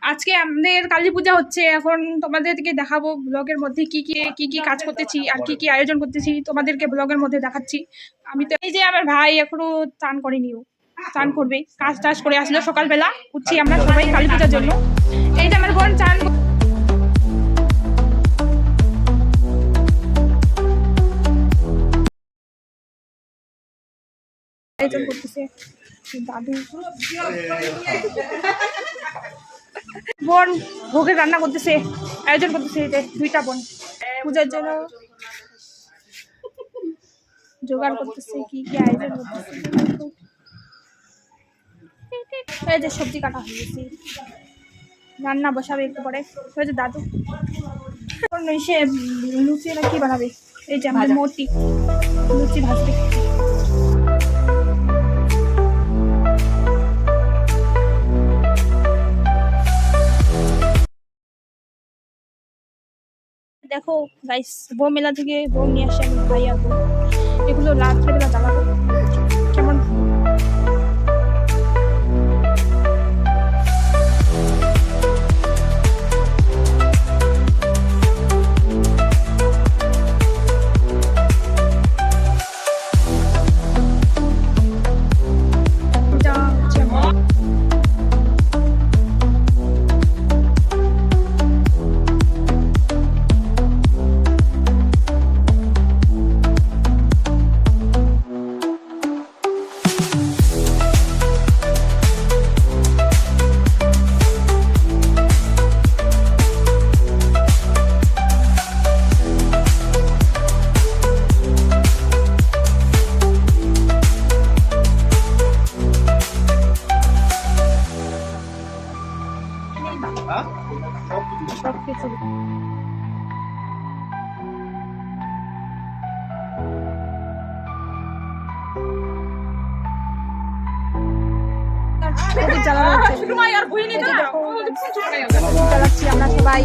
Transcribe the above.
আজকে আমাদের কালী পূজা হচ্ছে। এখন তোমাদেরকে দেখাবো ব্লগের মধ্যে কি কি কাজ করতেছি আর কি আয়োজন করতেছি, তোমাদেরকে ব্লগের মধ্যে দেখাচ্ছি। আমি তো এই যে আমার ভাই এখনো চান করেনি, ও চান করবে, কাজ টাজ করে আসলো সকালবেলা। উঠছি আমরা সবাই কালী পূজার জন্য। এই যে আমার বোন চান আয়োজন করতেছে দাদু। বোন ভোগের রান্না করতেছে, আয়োজন করতেছে। এই যে দুইটা বোন পূজার জন্য জোগাড় করতেছে, কি আয়োজন করতেছে। এই যে সবজি কাটা হয়ে গেছে, রান্না বসাবে একটু পরে। ওই যে দাদু সে লুচি না কি বানাবে। এই যে আমাদের মতি লুচি ভাজবে। দেখো গাইস, বউ মেলা থেকে বউ নিয়ে আসে আমি ভাই আর বউ। এগুলো রাত্রেবেলা জ্বালাবো কেমন। সবকিছু জ্বালাচ্ছি আমরা সবাই।